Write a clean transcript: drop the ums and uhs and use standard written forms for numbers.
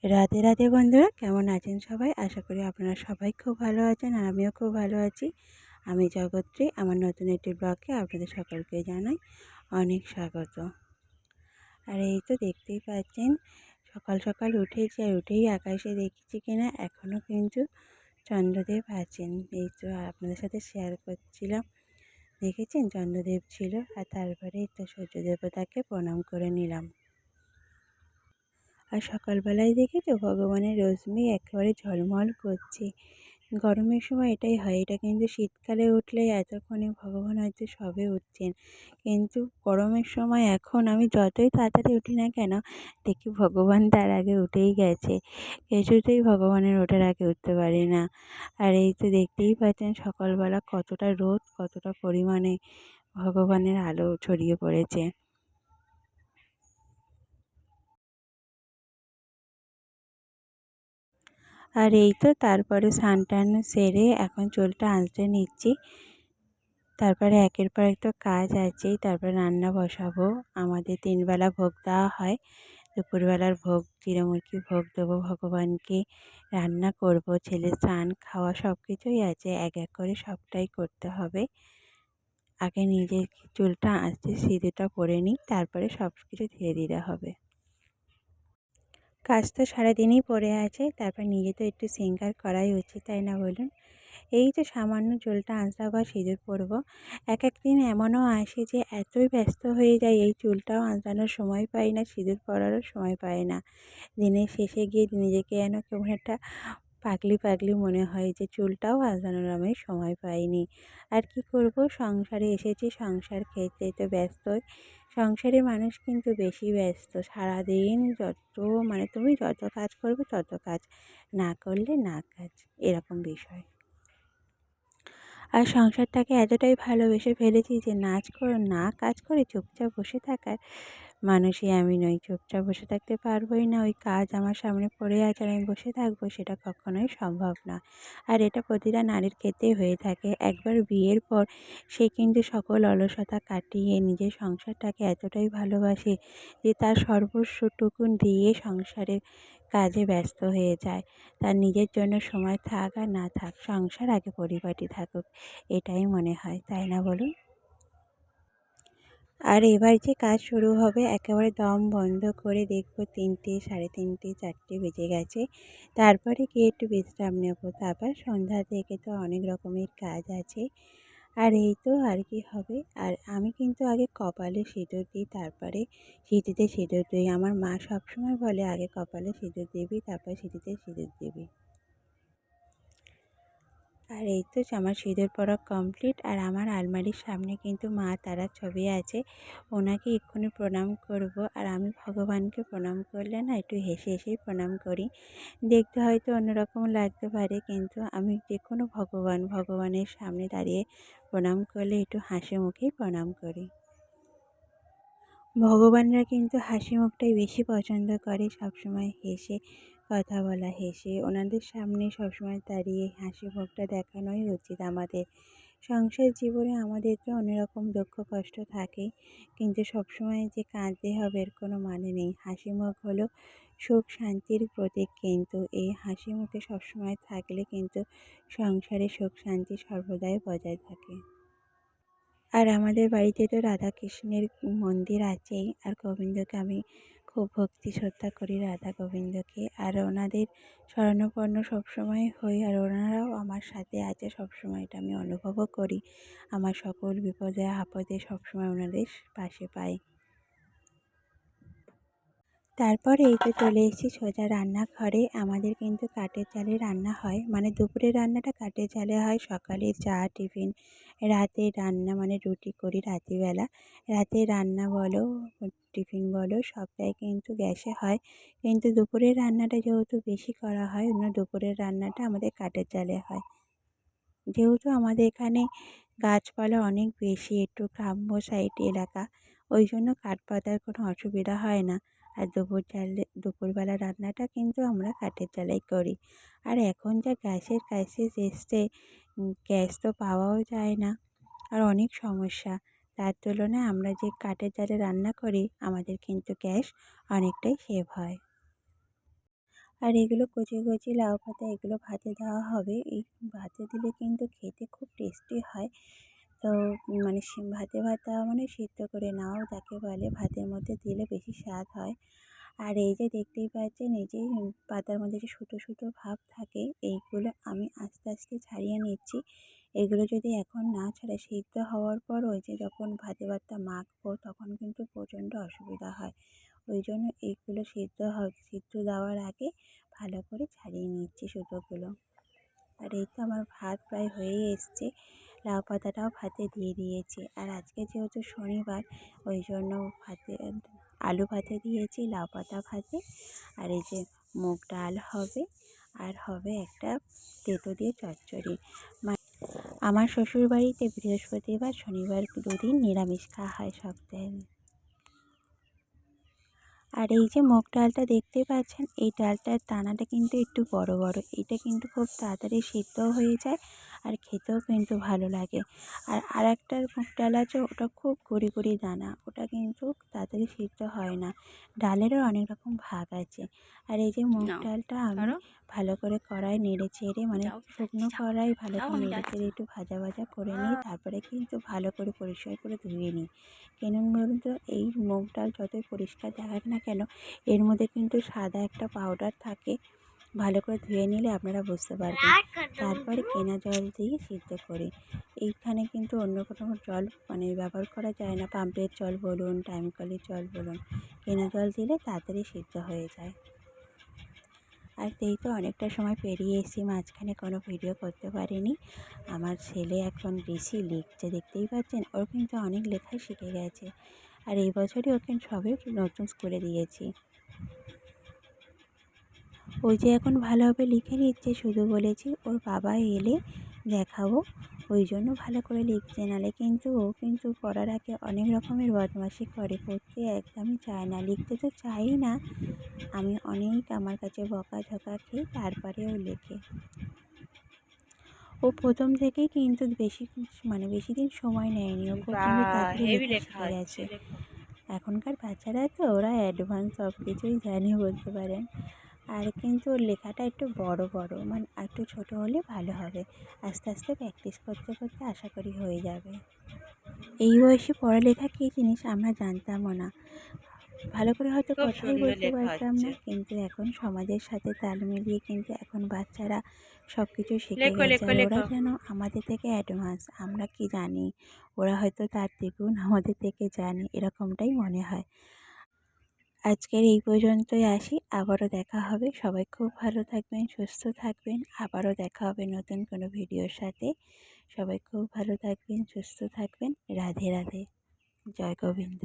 রাধে রাধে বন্ধুরা, কেমন আছেন সবাই? আশা করি আপনারা সবাই খুব ভালো আছেন আর আমিও খুব ভালো আছি। আমি জগত্রী। আমার নতুন একটি ব্লগে আপনাদের সকলকে জানাই অনেক স্বাগত। আর এই তো দেখতেই পাচ্ছেন, সকাল সকাল উঠেছি আর উঠেই আকাশে দেখছি কিনা এখনও কিন্তু চন্দ্রদেব আছেন। এই তো আপনাদের সাথে শেয়ার করছিলাম। দেখেছেন চন্দ্রদেব ছিল, আর তারপরে তো সূর্য দেবতাকে প্রণাম করে নিলাম। আর সকালবেলায় দেখেছো ভগবানের রশ্মি একেবারে ঝলমল করছে। গরমের সময় এটাই হয়, এটা কিন্তু শীতকালে উঠলে এতক্ষণে ভগবান হয়তো সবে উঠছেন, কিন্তু গরমের সময় এখন আমি যতই তাড়াতাড়ি উঠি না কেন দেখি ভগবান তার আগে উঠেই গেছে। কিছুতেই ভগবানের ওঠার আগে উঠতে পারি না। আর এই তো দেখতেই পাচ্ছেন সকালবেলা কতটা রোদ, কতটা পরিমাণে ভগবানের আলো ছড়িয়ে পড়েছে। আর এই তো তারপরে স্নান টান সেরে এখন চুলটা আঁচড়ে নিচ্ছি। তারপরে একের পর একটা কাজ আছেই। তারপরে রান্না বসাবো। আমাদের 3 বেলা ভোগ দেওয়া হয়। দুপুরবেলার ভোগ, চিঁড়ে-মুরগি ভোগ দেবো ভগবানকে। রান্না করব, ছেলের স্নান খাওয়া সব কিছুই আছে। এক এক করে সবটাই করতে হবে। আগে নিজের চুলটা আঁচড়ে সিঁদুরটা পরে নিই, তারপরে সব কিছু ধীরে ধীরে হবে। কাজ তো সারাদিনই পড়ে আছে, তারপর নিজে তো একটু শৃঙ্গার করাই উচিত, তাই না বলুন? এই তো সামান্য চুলটা আঁচড়াবো আর সিঁদুর পরবো। এক এক দিন এমনও আসে যে এতই ব্যস্ত হয়ে যায় এই চুলটাও আঁচড়ানোর সময় পাই না, সিঁদুর পরারও সময় পাই না। দিনের শেষে গিয়ে নিজেকে যেন কেমন একটা পাগলি পাগলি মনে হয় যে চুলটাও আঁচড়ানোর আমি সময় পাইনি। আর কি করব, সংসারে এসেছি, সংসার খেতে তো ব্যস্তই। সংসারের মানুষ কিন্তু বেশি ব্যস্ত। সারাদিন তুমি যত কাজ করবে তত কাজ, না করলে না কাজ, এরকম বিষয়। আর সংসারটাকে এতটাই ভালোবেসে ফেলেছি যে না কাজ করে চুপচাপ বসে থাকার মানুষই আমি নই। চুপচাপ বসে থাকতে পারবোই না। ওই কাজ আমার সামনে পড়ে আছে আর আমি বসে থাকবো, সেটা কখনোই সম্ভব না। আর এটা প্রতিটা নারীর ক্ষেত্রেই হয়ে থাকে। একবার বিয়ের পর সে কিন্তু সকল অলসতা কাটিয়ে নিজের সংসারটাকে এতটাই ভালোবাসে যে তার সর্বস্বটুকুন দিয়ে সংসারের কাজে ব্যস্ত হয়ে যায়। তার নিজের জন্য সময় থাক আর না থাক, সংসার আগে পরিপাটি থাকুক, এটাই মনে হয়, তাই না বলুন? আর এবার যে কাজ শুরু হবে একেবারে দম বন্ধ করে দেখব 3টে, 3:30, 4টে বেজে গেছে। তারপরে গিয়ে একটু বিশ্রাম নেব। তারপর সন্ধ্যা থেকে তো অনেক রকমের কাজ আছে। আর এই তো আর কি হবে। আর আমি কিন্তু আগে কপালে সিঁদুর দিই, তারপরে সিঁথিতে সিঁদুর দিই। আমার মা সবসময় বলে আগে কপালে সিঁদুর দিবি, তারপর সিঁথিতে সিঁদুর দিবি। আর এই তো আমার সিঁদুর পরা কমপ্লিট। আর আমার আলমারির সামনে কিন্তু মা তারার ছবি আছে, ওনাকে এক্ষুনি প্রণাম করব। আর আমি ভগবানকে প্রণাম করলে না একটু হেসে হেসেই প্রণাম করি। দেখতে হয়তো অন্যরকম লাগতে পারে, কিন্তু আমি যে কোনো ভগবানের সামনে দাঁড়িয়ে প্রণাম করলে একটু হাসি মুখেই প্রণাম করি। ভগবানরা কিন্তু হাসি মুখটাই বেশি পছন্দ করে, সবসময় হেসে কথা বলা, হেসে ওনাদের সামনে সবসময় দাঁড়িয়ে হাসি মুখটা দেখানোই উচিত আমাদের। সংসার জীবনে আমাদের তো অনেক রকম দুঃখ কষ্ট থাকে, কিন্তু সবসময় যে কাঁদতে হবে এর কোনো মানে নেই। হাসি মুখ হলো সুখ শান্তির প্রতীক, কিন্তু এই হাসি মুখে সবসময় থাকলে কিন্তু সংসারে সুখ শান্তি সর্বদাই বজায় থাকে। আর আমাদের বাড়িতে তো রাধাকৃষ্ণের মন্দির আছেই। আর গোবিন্দকে আমি খুব ভক্তি শ্রদ্ধা করি, রাধা গোবিন্দকে। আর ওনাদের শরণাপন্ন সবসময় হই, আর ওনারাও আমার সাথে আছে সবসময়, এটা আমি অনুভবও করি। আমার সকল বিপদে আপদে সবসময় ওনাদের পাশে পাই। তারপরে এই তো চলে এসেছি সোজা রান্নাঘরে। আমাদের কিন্তু কাঠের জালে রান্না হয়, মানে দুপুরের রান্নাটা কাঠের জালে হয়। সকালে চা টিফিন, রাতে রান্না মানে রুটি করি রাত্রিবেলা। রাতে রান্না বলো, টিফিন বলো, সবটাই কিন্তু গ্যাসে হয়। কিন্তু দুপুরের রান্নাটা যেহেতু বেশি করা হয়, দুপুরের রান্নাটা আমাদের কাঠের জালে হয়। যেহেতু আমাদের এখানে গাছপালা অনেক বেশি, একটু গ্রাম্য সাইড এলাকা, ওই জন্য কাঠ পাতার কোনো অসুবিধা হয় না। আর দুপুরবেলা রান্নাটা কিন্তু আমরা কাঠের জালেই করি। আর এখন যা গ্যাসের ক্রাইসিস এসছে, গ্যাস তো পাওয়াও যায় না, আর অনেক সমস্যা। তার তুলনায় আমরা যে কাঠের জালে রান্না করি আমাদের কিন্তু গ্যাস অনেকটাই সেভ হয়। আর এগুলো কচি কচি লাউ পাতা, এগুলো ভাতে দেওয়া হবে। এই ভাতে দিলে কিন্তু খেতে খুব টেস্টি হয়। তো মানে ভাতে ভাত দেওয়া মানে সিদ্ধ করে নেওয়াও যাকে বলে, ভাতের মধ্যে দিলে বেশি স্বাদ হয়। আর এই যে দেখতেই পাচ্ছেন, এই যে পাতার মধ্যে যে ছোটো ছোটো ভাব থাকে, এইগুলো আমি আস্তে আস্তে ছাড়িয়ে নিচ্ছি। এগুলো যদি এখন না ছাড়ে, সিদ্ধ হওয়ার পর ওই যে যখন ভাতে ভাতটা মাখবো তখন কিন্তু প্রচণ্ড অসুবিধা হয়। ওই জন্য এইগুলো সিদ্ধ দেওয়ার আগে ভালো করে ছাড়িয়ে নিচ্ছি সুতোগুলো। আর এই তো আমার ভাত প্রায় হয়েই এসছে, লাউ পাতাটাও ভাতে দিয়ে দিয়েছি। আর আজকে যেহেতু শনিবার, ওই জন্য ভাতে আলু ভাতে দিয়েছি, লাউ পাতা ভাতে। আর এই যে মুগ ডাল হবে, আর হবে একটা তেঁতো দিয়ে চচ্চড়ি। আমার শ্বশুরবাড়িতে বৃহস্পতিবার শনিবার দুদিন নিরামিষ খাওয়া হয় সপ্তাহে। আর এই যে মুগ ডালটা দেখতে পাচ্ছেন, এই ডালটার দানাটা কিন্তু একটু বড় বড়। এটা কিন্তু খুব তাড়াতাড়ি সিদ্ধও হয়ে যায়, আর খেতেও কিন্তু ভালো লাগে। আর আরেকটা মুগ ডাল আছে, ওটা খুব গুঁড়ি গুঁড়ি দানা, ওটা কিন্তু তাড়াতাড়ি সিদ্ধ হয় না। ডালেরও অনেক রকম ভাগ আছে। আর এই যে মুগ ডালটা আমি ভালো করে কড়াই নেড়ে চেড়ে, মানে শুকনো কড়াই ভালো করে নেড়ে চেড়ে একটু ভাজা ভাজা করে নিই। তারপরে কিন্তু ভালো করে পরিষ্কার করে ধুয়ে নিই। কেন বলুন তো, এই মুগ ডাল যতই পরিষ্কার দেখাক না কেন, এর মধ্যে কিন্তু সাদা একটা পাউডার থাকে। ভালো করে ধুয়ে নিলে আপনারা বুঝতে পারবেন। তারপরে কেনা জল দিয়ে সিদ্ধ করি। এইখানে কিন্তু অন্য কোনো জল মানে ব্যবহার করা যায় না। পাম্পের জল বলুন, টাইম কলের জল বলুন, কেনা জল দিলে তাড়াতাড়ি সিদ্ধ হয়ে যায়। আর এই তো অনেকটা সময় পেরিয়ে এসেছি, মাঝখানে কোনো ভিডিও করতে পারিনি। আমার ছেলে এখন বেশি লিখছে, দেখতেই পাচ্ছেন, ওর কিন্তু অনেক লেখাই শিখে গেছে। আর এই বছরই ওকে সবে নতুন স্কুলে দিয়েছি। ওই যে এখন ভালোভাবে লিখে নিচ্ছে, শুধু বলেছি ওর বাবা এলে দেখাবো, ওই জন্য ভালো করে লিখছে। নাহলে কিন্তু ও কিন্তু পড়ার আগে অনেক রকমের বদমাশি করে, পড়তে একদমই চায় না, লিখতে তো চাই না। আমি অনেক আমার কাছে বকাঝকা খেয়ে তারপরে ও লেখে। ও প্রথম থেকেই কিন্তু বেশি দিন সময় নেয়নি, ও কিন্তু তাড়াতাড়ি লেখা শিখে গেছে। এখনকার বাচ্চারা তো ওরা অ্যাডভান্স সব কিছুই জানে বলতে পারেন। আর কিন্তু ওর লেখাটা একটু বড় বড়, মানে একটু ছোটো হলে ভালো হবে। আস্তে আস্তে প্র্যাকটিস করতে করতে আশা করি হয়ে যাবে। এই বয়সে পড়ালেখা কী জিনিস আমরা জানতামও না, ভালো করে হয়তো কথাই বলতে পারতাম না। কিন্তু এখন সমাজের সাথে তাল মিলিয়ে কিন্তু এখন বাচ্চারা সব কিছু শিখে গেছে। আর ওরা যেন আমাদের থেকে অ্যাডভান্স, আমরা কি জানি ওরা হয়তো তার দ্বিগুণ আমাদের থেকে জানে, এরকমটাই মনে হয়। আজকের এই পর্যন্তই আসি, আবারও দেখা হবে। সবাই খুব ভালো থাকবেন, সুস্থ থাকবেন। আবারও দেখা হবে নতুন কোনো ভিডিওর সাথে। সবাই খুব ভালো থাকবেন, সুস্থ থাকবেন। রাধে রাধে, জয় গোবিন্দ।